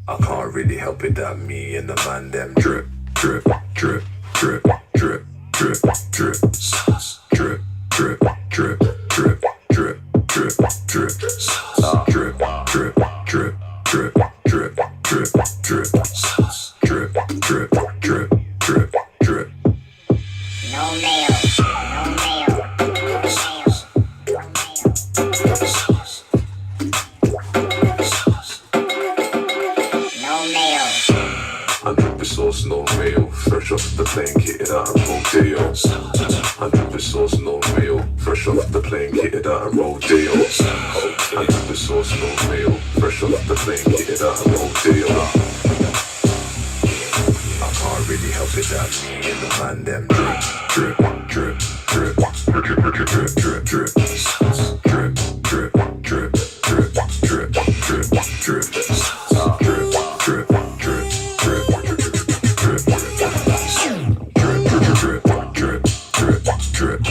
I can't really help it that me and the man them drip, drip, drip, drip, drip, drip, drip, sauce, drip, drip, drip, drip, drip, drip, drip, sauce, drip, drip, drip, drip, drip, drip, drip, sauce, drip, drip, drip, drip, drip. No mayo, no mayo, no mayo. I drip the sauce, no mayo. Fresh off the plane, kitted out and rodeo. I drip the sauce, no mayo. Fresh off the plane, kitted out and rodeo. I drip the sauce, no mayo. Fresh off the plane, kitted out and rodeo. I can't really help it that me and the man them drip, drip, drip, drip, drip, drip, drip, drip, drip, drip, drip, drip, drip, drip, drip, drip, drip, drip.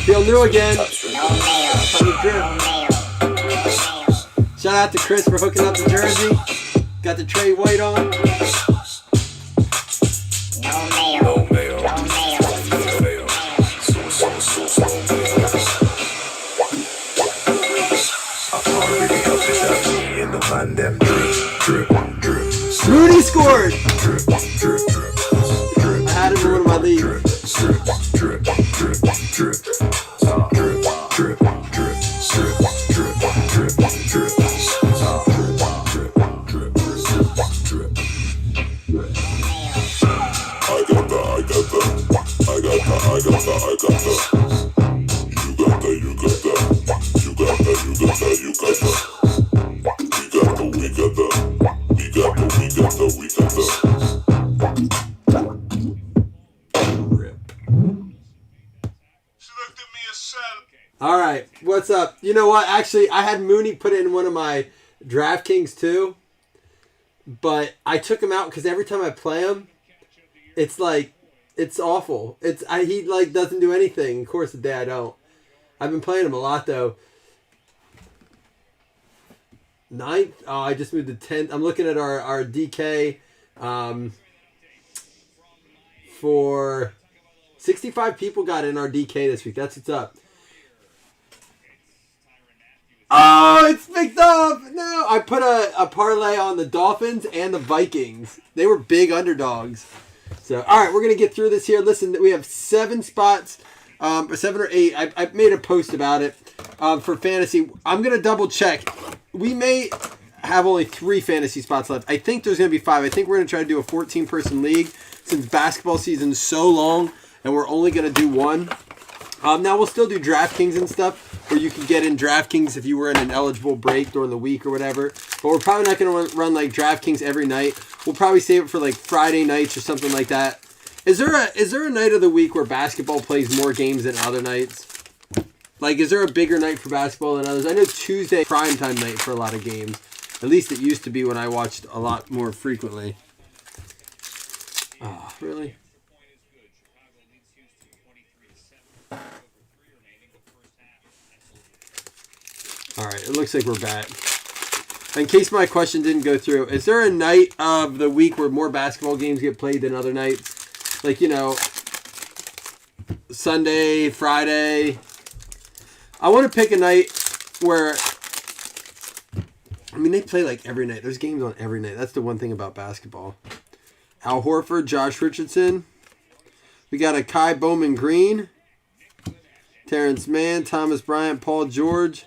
Feel new again. No mayo, Time to drip. no mayo. Shout out to Chris for hooking up the jersey. Got the Trey White on. No mayo, No mayo, no mayo. no mayo. Sauce, no mayo. I can't really help it that me and the man them drip, drip, drip. Rudy scored. Drip, drip, drip, drip. I had him in one of my leagues. Drip, drip, drip, drip, drip, drip, drip, drip, drip, drip, drip, drip, drip, drip, drip. I got the. You got the. We got the. All right, what's up? You know what? Actually, I had Mooney put in one of my DraftKings too, but I took him out because every time I play him, it's like it's awful. He like doesn't do anything. Of course, the day I don't. I've been playing him a lot though. 9th. Oh, I just moved to 10th. I'm looking at our DK for 65 people got in our DK this week. That's what's up. Oh, it's picked up. No, I put a parlay on the Dolphins and the Vikings. They were big underdogs. So, all right, we're going to get through this here. Listen, we have 7 spots, 7 or 8. I made a post about it for fantasy. I'm going to double check. We may have only 3 fantasy spots left. I think there's going to be 5. I think we're going to try to do a 14-person league since basketball season's so long, and we're only going to do 1. Now, we'll still do DraftKings and stuff, where you can get in DraftKings if you were in an eligible break during the week or whatever. But we're probably not going to run like DraftKings every night. We'll probably save it for like Friday nights or something like that. Is there a night of the week where basketball plays more games than other nights? Like, is there a bigger night for basketball than others? I know Tuesday primetime night for a lot of games. At least it used to be when I watched a lot more frequently. Oh, really? All right, it looks like we're back. In case my question didn't go through, is there a night of the week where more basketball games get played than other nights? Like, you know, Sunday, Friday. I want to pick a night where, I mean, they play like every night. There's games on every night. That's the one thing about basketball. Al Horford, Josh Richardson. We got a Kai Bowman Green. Terrence Mann, Thomas Bryant, Paul George.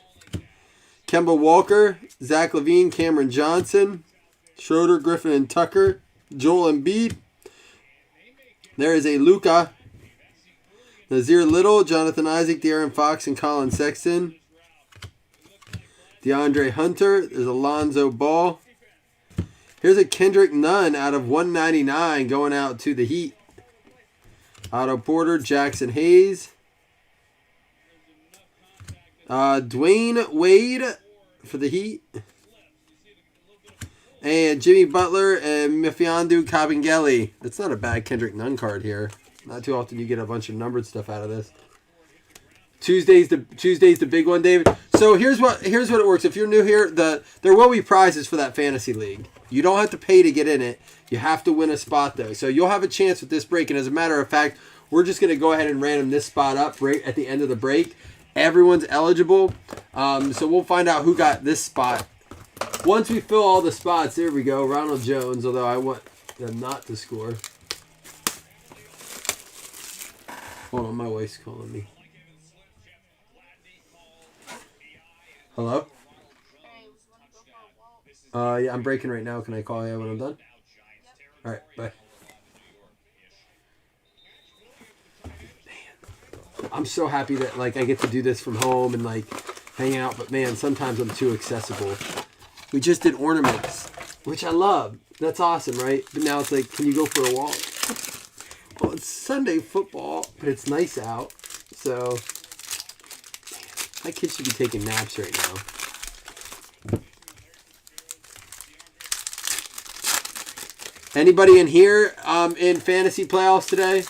Kemba Walker, Zach LaVine, Cameron Johnson, Schroeder, Griffin, and Tucker, Joel Embiid. There is a Luka, Nazir Little, Jonathan Isaac, De'Aaron Fox, and Colin Sexton. DeAndre Hunter. There's Alonzo Ball. Here's a Kendrick Nunn out of 199 going out to the Heat. Otto Porter, Jackson Hayes. Dwayne Wade for the Heat. And Jimmy Butler and Mfiondu Kabengele. That's not a bad Kendrick Nunn card here. Not too often you get a bunch of numbered stuff out of this. Tuesday's the big one, David. So here's what it works. If you're new here, there will be prizes for that fantasy league. You don't have to pay to get in it. You have to win a spot though. So you'll have a chance with this break. And as a matter of fact, we're just gonna go ahead and random this spot up right at the end of the break. Everyone's eligible. So we'll find out who got this spot. Once we fill all the spots, there we go. Ronald Jones, although I want them not to score. Hold on, my wife's calling me. Hello? Yeah, I'm breaking right now. Can I call you when I'm done? All right, bye. Man, I'm so happy that like I get to do this from home and like hang out. But man, sometimes I'm too accessible. We just did ornaments, which I love. That's awesome, right? But now it's like, can you go for a walk? Well, it's Sunday football, but it's nice out. So, my kids should be taking naps right now. Anybody in here in fantasy playoffs today?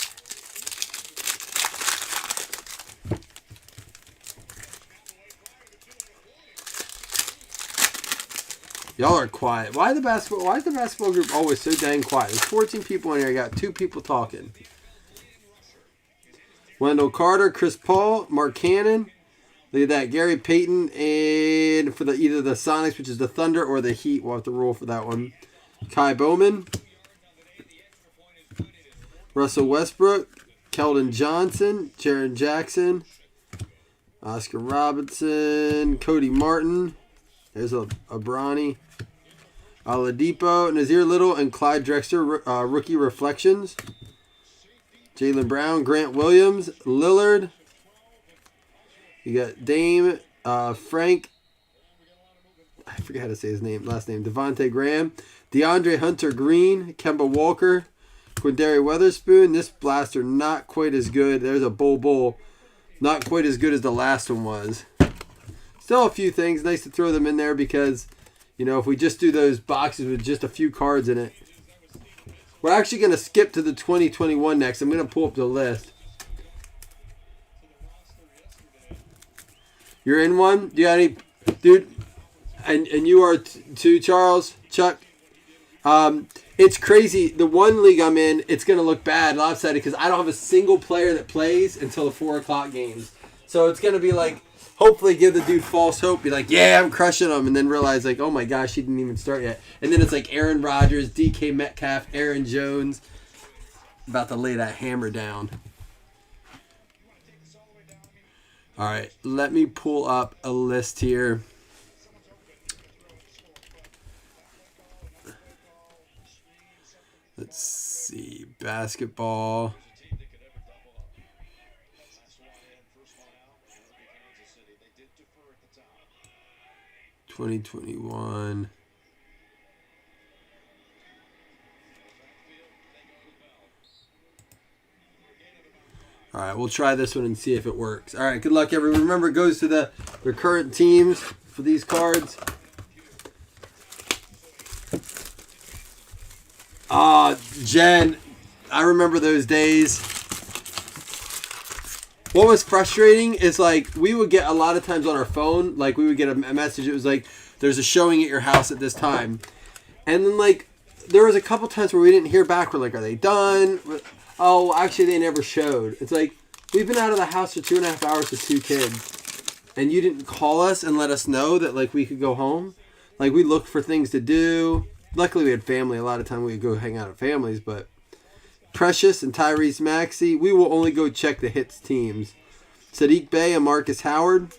Y'all are quiet. Why is the basketball group always so dang quiet? There's 14 people in here. I got 2 people talking. Wendell Carter, Chris Paul, Mark Cannon. Look at that. Gary Payton, and for either the Sonics, which is the Thunder, or the Heat. We'll have to roll for that one. Kai Bowman. Russell Westbrook. Keldon Johnson. Jaren Jackson. Oscar Robinson. Cody Martin. There's a Bronny. Oladipo, Nazir Little, and Clyde Drexler, rookie reflections. Jaylen Brown, Grant Williams, Lillard. You got Dame, Frank. I forget how to say his last name. Devontae Graham, DeAndre Hunter Green, Kemba Walker, Quindary Weatherspoon. This blaster not quite as good. There's a Bull. Not quite as good as the last one was. Still a few things. Nice to throw them in there because, you know, if we just do those boxes with just a few cards in it. We're actually going to skip to the 2021 next. I'm going to pull up the list. You're in one? You got any? Dude, and you are too, Charles, Chuck. It's crazy. The one league I'm in, it's going to look bad, lopsided, because I don't have a single player that plays until the 4 o'clock games. So it's going to be like, hopefully give the dude false hope. Be like, yeah, I'm crushing him. And then realize, like, oh my gosh, he didn't even start yet. And then it's like Aaron Rodgers, DK Metcalf, Aaron Jones. About to lay that hammer down. All right, let me pull up a list here. Let's see. Basketball. 2021. All right, we'll try this one and see if it works. All right, good luck, everyone. Remember, it goes to the current teams for these cards. Jen, I remember those days. What was frustrating is, like, we would get a lot of times on our phone, like, we would get a message. It was like, there's a showing at your house at this time. And then, like, there was a couple times where we didn't hear back. We're like, are they done? Oh, actually, they never showed. It's like, we've been out of the house for 2.5 hours with 2 kids. And you didn't call us and let us know that, like, we could go home. Like, we looked for things to do. Luckily, we had family. A lot of time we would go hang out at families, but Precious and Tyrese Maxey, we will only go check the hits teams. Sadiq Bey and Marcus Howard.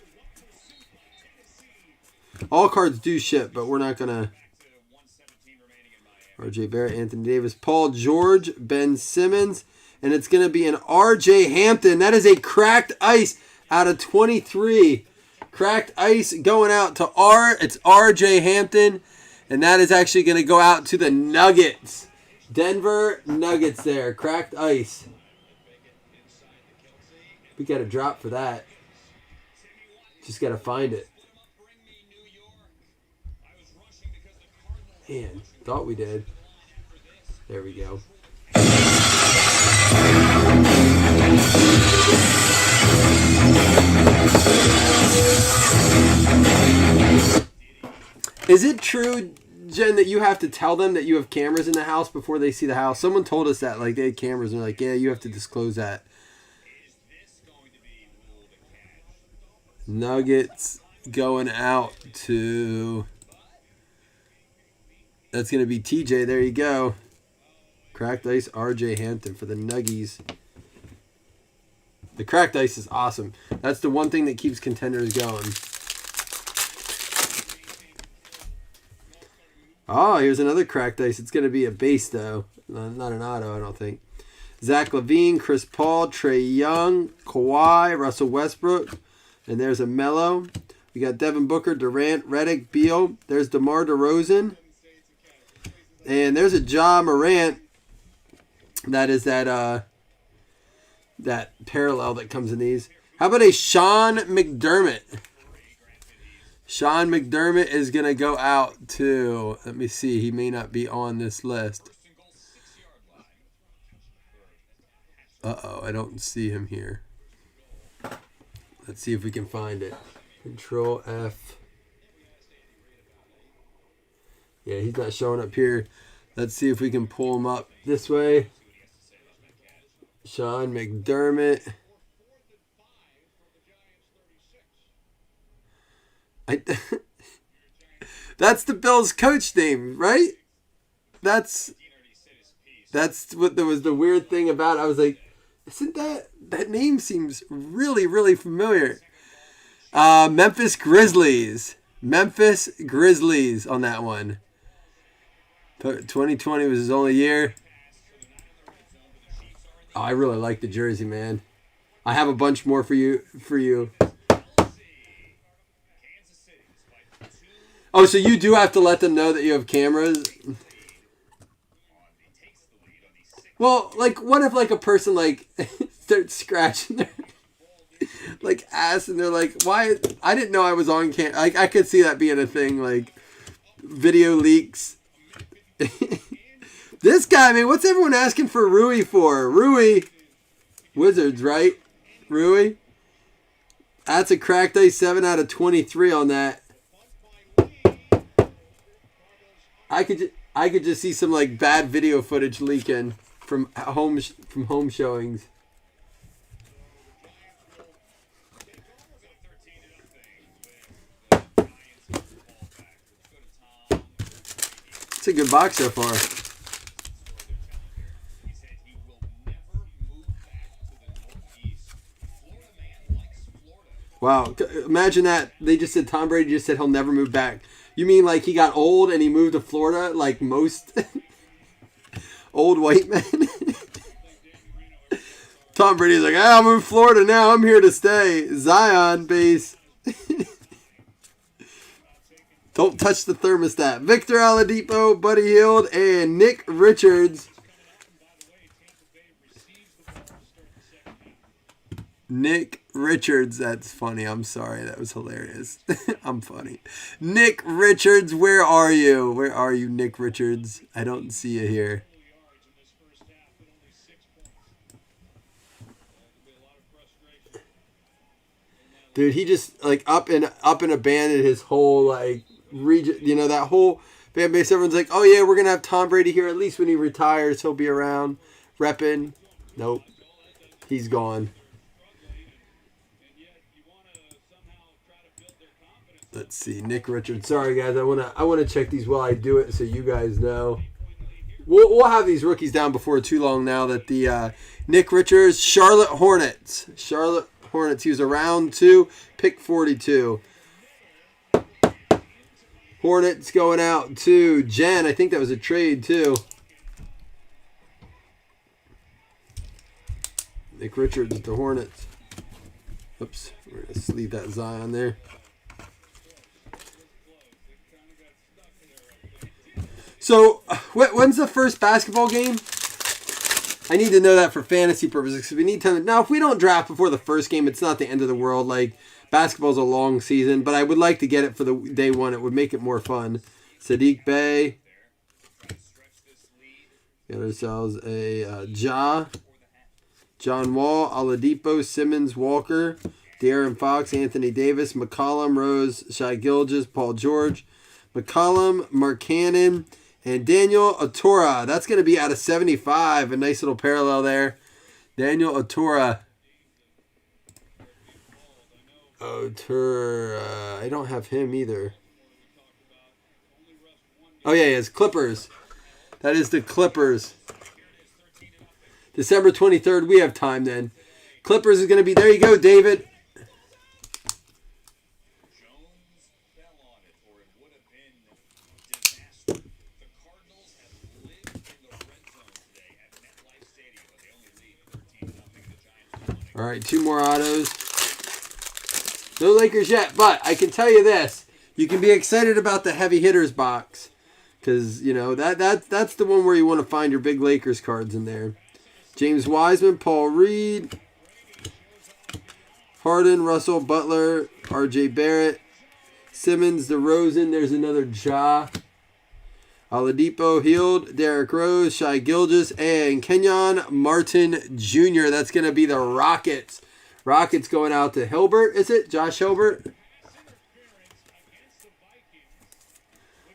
All cards do ship, but we're not going to. RJ Barrett, Anthony Davis, Paul George, Ben Simmons, and it's going to be an RJ Hampton. That is a cracked ice out of 23. Cracked ice going out to It's RJ Hampton, and that is actually going to go out to the Nuggets. Denver Nuggets there. Cracked ice. We got a drop for that. Just got to find it. Man, thought we did. There we go. Is it true, Jen, that you have to tell them that you have cameras in the house before they see the house? Someone told us that, like, they had cameras, and they're like, yeah, you have to disclose that. Nuggets going out to... That's going to be TJ. There you go. Cracked Ice, RJ Hampton for the Nuggies. The Cracked Ice is awesome. That's the one thing that keeps contenders going. Oh, here's another Cracked Ice. It's going to be a base, though. Not an auto, I don't think. Zach LaVine, Chris Paul, Trae Young, Kawhi, Russell Westbrook. And there's a Melo. We got Devin Booker, Durant, Redick, Beal. There's DeMar DeRozan. And there's a Ja Morant. That is that parallel that comes in these. How about a Sean McDermott? Sean McDermott is going to go out to... Let me see. He may not be on this list. Uh-oh. I don't see him here. Let's see if we can find it. Control F. Yeah, he's not showing up here. Let's see if we can pull him up this way. Sean McDermott. That's the Bills' coach name, right? That's what there was the weird thing about. I was like, isn't that name seems really, really familiar. Memphis Grizzlies. Memphis Grizzlies on that one. 2020 was his only year. Oh, I really like the jersey, man. I have a bunch more for you. Oh, so you do have to let them know that you have cameras? Well, like, what if, like, a person, like, starts scratching their, like, ass, and they're like, why? I didn't know I was on cam. Like, I could see that being a thing, like, video leaks. This guy, man, what's everyone asking for Rui for? Rui. Wizards, right? Rui. That's a Cracked Ice 7 out of 23 on that. I could just see some, like, bad video footage leaking from home showings. It's a good box so far. Wow, imagine that. They just said Tom Brady just said he'll never move back. You mean like he got old and he moved to Florida like most old white men? Tom Brady's like, I'll move to Florida now. I'm here to stay. Zion base. Don't touch the thermostat. Victor Oladipo, Buddy Hield, and Nick Richards. Nick Richards, that's funny. I'm sorry. That was hilarious. I'm funny. Nick Richards, where are you? Where are you, Nick Richards? I don't see you here. Dude, he just like up and abandoned his whole like region. You know, that whole fan base. Everyone's like, oh yeah, we're gonna have Tom Brady here. At least when he retires, he'll be around repping. Nope, he's gone. Let's see, Nick Richards. Sorry guys, I wanna check these while I do it so you guys know. We'll have these rookies down before too long now that the Nick Richards, Charlotte Hornets. He was a round 2, pick 42. Hornets going out to Jen. I think that was a trade too. Nick Richards at the Hornets. Oops, we're going to leave that Zion there. So, when's the first basketball game? I need to know that for fantasy purposes because we need to. Now, if we don't draft before the first game, it's not the end of the world. Like, basketball's a long season, but I would like to get it for the day one. It would make it more fun. Sadiq Bey. Got ourselves a John Wall, Oladipo, Simmons, Walker, De'Aaron Fox, Anthony Davis, McCollum, Rose, Shai Gilgeous, Paul George, McCollum, Markkanen, and Daniel Otora. That's going to be out of 75. A nice little parallel there. Daniel Otora. Otora. I don't have him either. Oh, yeah, it's Clippers. That is the Clippers. December 23rd. We have time then. Clippers is going to be... There you go, David. All right, 2 more autos. No Lakers yet, but I can tell you this. You can be excited about the heavy hitters box because, you know, that's the one where you want to find your big Lakers cards in there. James Wiseman, Paul Reed, Harden, Russell, Butler, R.J. Barrett, Simmons, DeRozan. There's another Ja. Oladipo, Hield, Derrick Rose, Shai Gilgeous, and Kenyon Martin Jr. That's going to be the Rockets. Rockets going out to Hilbert, is it? Josh Hilbert?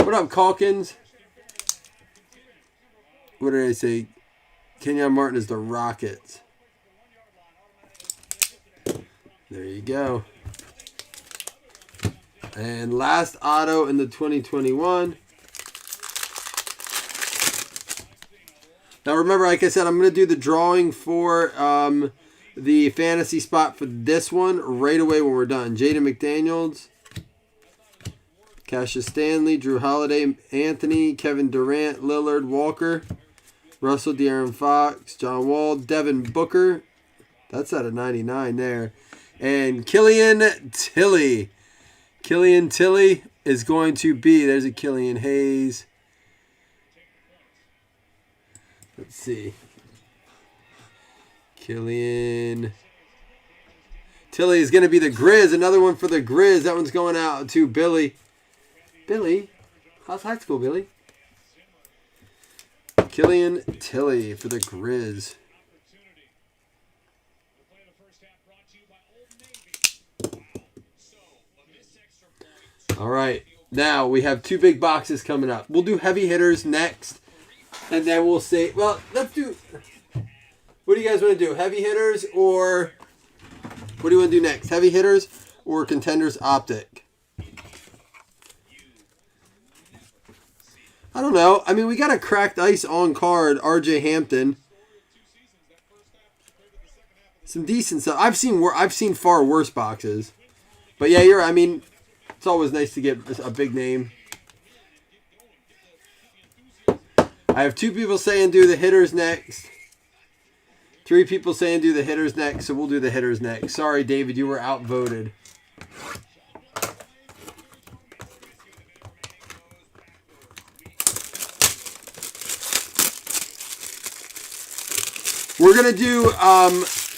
What up, Calkins? What did I say? Kenyon Martin is the Rockets. There you go. And last auto in the 2021. Now remember, like I said, I'm going to do the drawing for the fantasy spot for this one right away when we're done. Jaden McDaniels, Cassius Stanley, Drew Holiday, Anthony, Kevin Durant, Lillard, Walker, Russell, De'Aaron Fox, John Wall, Devin Booker. That's out of 99 there. And Killian Tilly. Killian Tilly is going to be, there's a Killian Hayes. Let's see. Killian Tilly is going to be the Grizz. Another one for the Grizz. That one's going out to Billy. Billy? How's high school, Billy? Killian Tilly for the Grizz. All right. Now we have 2 big boxes coming up. We'll do heavy hitters next. And then we'll say, well, let's do, what do you guys want to do? Heavy hitters or, what do you want to do next? Heavy hitters or Contenders Optic? I don't know. I mean, we got a cracked ice on card, RJ Hampton. Some decent stuff. I've seen far worse boxes. But yeah, I mean, it's always nice to get a big name. I have 2 people saying do the hitters next. 3 people saying do the hitters next, so we'll do the hitters next. Sorry, David, you were outvoted. We're going to do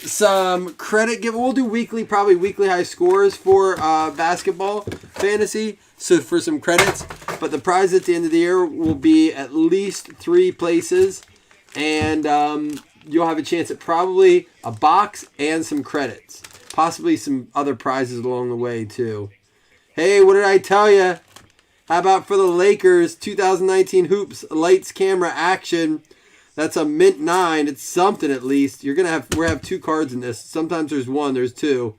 some credit give. We'll do probably weekly high scores for basketball fantasy. So for some credits. But the prize at the end of the year will be at least 3 places. And you'll have a chance at probably a box and some credits. Possibly some other prizes along the way too. Hey, what did I tell you? How about for the Lakers 2019 Hoops Lights Camera Action? That's a mint 9. It's something at least. We're gonna have 2 cards in this. Sometimes there's 1, there's 2.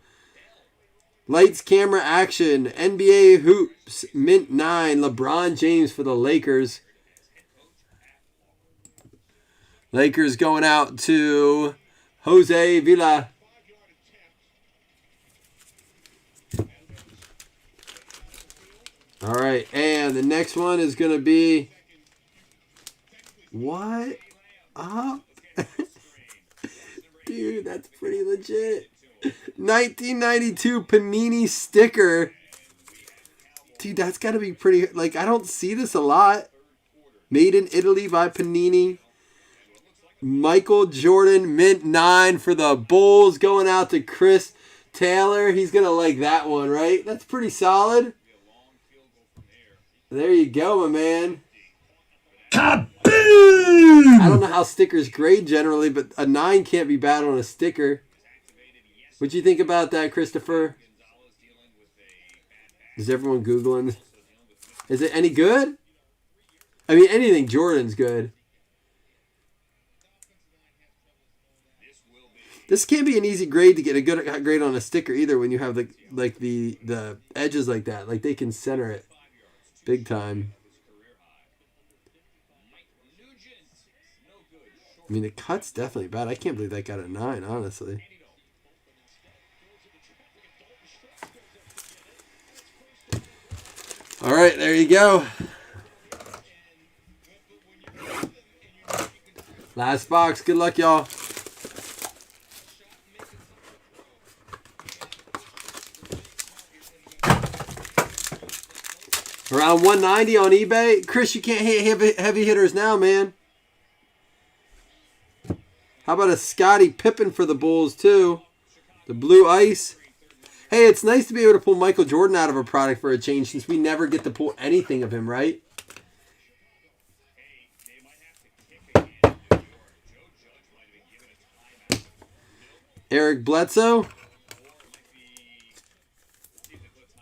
Lights, Camera, Action, NBA Hoops, mint 9, LeBron James for the Lakers. Lakers going out to Jose Villa. All right, and the next one is going to be... What up? Dude, that's pretty legit. 1992 Panini sticker. Dude, that's got to be pretty... Like, I don't see this a lot. Made in Italy by Panini. Michael Jordan, mint 9 for the Bulls. Going out to Chris Taylor. He's going to like that one, right? That's pretty solid. There you go, my man. Kaboom! I don't know how stickers grade generally, but a 9 can't be bad on a sticker. What'd you think about that, Christopher? Is everyone Googling? Is it any good? I mean, anything Jordan's good. This can't be an easy grade to get a good grade on a sticker either when you have the edges like that. Like, they can center it big time. I mean, the cut's definitely bad. I can't believe that got a 9, honestly. All right, there you go. Last box. Good luck, y'all. Around 190 on eBay. Chris, you can't hit heavy hitters now, man. How about a Scottie Pippen for the Bulls, too? The blue ice. Hey, it's nice to be able to pull Michael Jordan out of a product for a change since we never get to pull anything of him, right? Eric Bledsoe.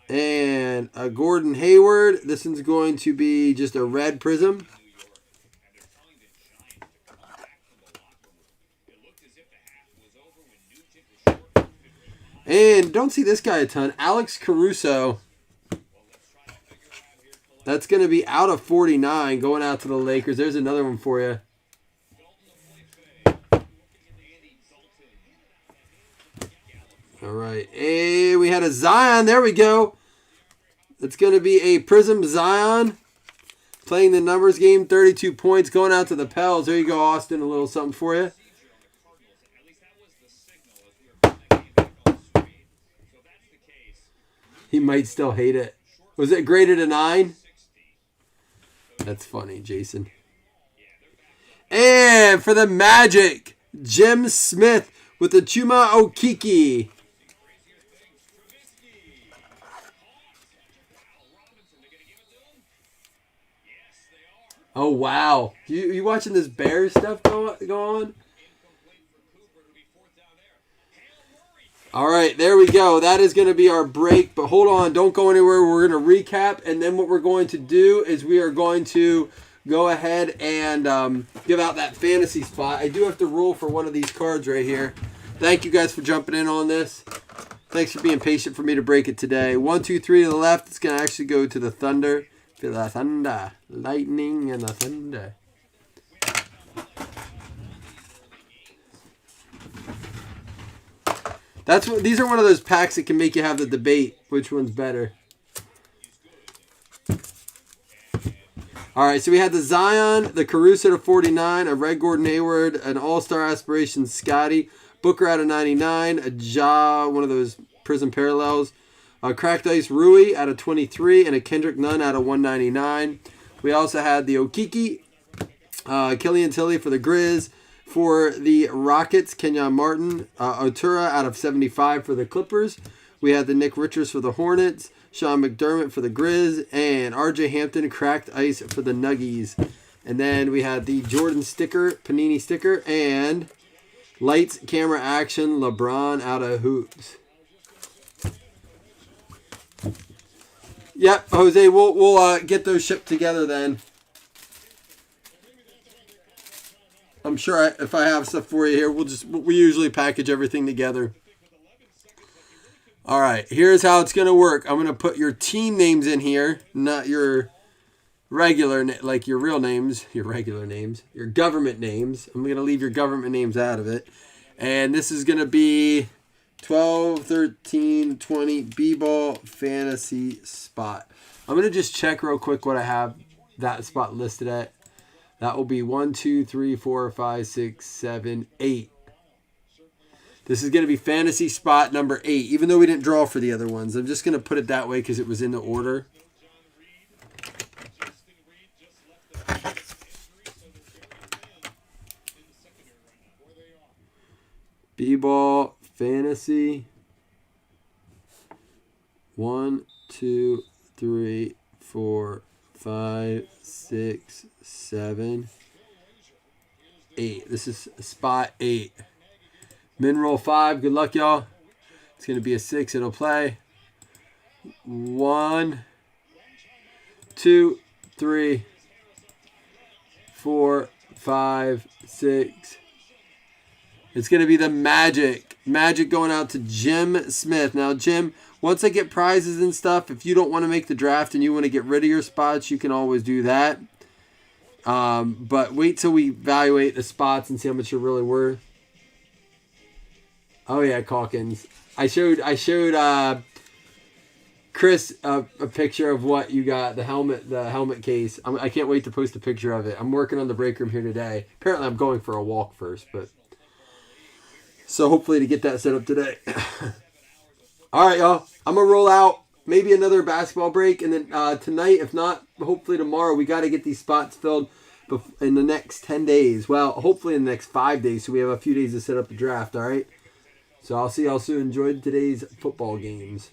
And a Gordon Hayward. This one's going to be just a red prism. And don't see this guy a ton. Alex Caruso. That's going to be out of 49 going out to the Lakers. There's another one for you. All right. Hey, we had a Zion. There we go. It's going to be a Prism Zion. Playing the numbers game. 32 points. Going out to the Pels. There you go, Austin. A little something for you. He might still hate it. Was it graded a 9? That's funny, Jason. And for the Magic, Jim Smith with the Chuma Okiki. Oh, wow. You watching this Bears stuff go on? All right, there we go. That is going to be our break. But hold on. Don't go anywhere. We're going to recap. And then what we're going to do is we are going to go ahead and give out that fantasy spot. I do have to roll for one of these cards right here. Thank you guys for jumping in on this. Thanks for being patient for me to break it today. 1, 2, 3 to the left. It's going to actually go to the Thunder. To the Thunder. Lightning and the Thunder. These are one of those packs that can make you have the debate which one's better. All right, so we had the Zion, the Caruso to 49, a Red Gordon Hayward, an All-Star Aspiration Scotty, Booker out of 99, a Ja, one of those Prism Parallels, a Cracked Ice Rui out of 23, and a Kendrick Nunn out of 199. We also had the Okiki, Killian Tilly for the Grizz. For the Rockets, Kenyon Martin, Otura out of 75 for the Clippers. We had the Nick Richards for the Hornets, Sean McDermott for the Grizz, and RJ Hampton Cracked Ice for the Nuggies. And then we had the Jordan sticker, Panini sticker, and Lights, Camera, Action, LeBron out of Hoops. Yep, Jose, we'll get those shipped together then. I'm sure if I have stuff for you here, we usually package everything together. All right, here's how it's going to work. I'm going to put your team names in here, not your regular, like your real names, your regular names, your government names. I'm going to leave your government names out of it. And this is going to be 12, 13, 20 B-ball fantasy spot. I'm going to just check real quick what I have that spot listed at. That will be 1, 2, 3, 4, 5, 6, 7, 8. This is going to be fantasy spot number 8, even though we didn't draw for the other ones. I'm just going to put it that way because it was in the order. B-ball fantasy. 1, 2, 3, 4, 5, 6, 7, 8. This is spot 8. Min roll 5. Good luck, y'all. It's going to be a 6. It'll play. 1, 2, 3, 4, 5, 6. It's going to be the Magic. Magic going out to Jim Smith. Now, Jim, once I get prizes and stuff, if you don't want to make the draft and you want to get rid of your spots, you can always do that. But wait till we evaluate the spots and see how much you're really worth. Oh, yeah, Calkins. I showed Chris a picture of what you got, the helmet case. I can't wait to post a picture of it. I'm working on the break room here today. Apparently, I'm going for a walk first, but... So hopefully to get that set up today. All right, y'all. I'm going to roll out maybe another basketball break. And then tonight, if not, hopefully tomorrow, we got to get these spots filled in the next 10 days. Well, hopefully in the next 5 days. So we have a few days to set up the draft, all right? So I'll see y'all soon. Enjoyed today's football games.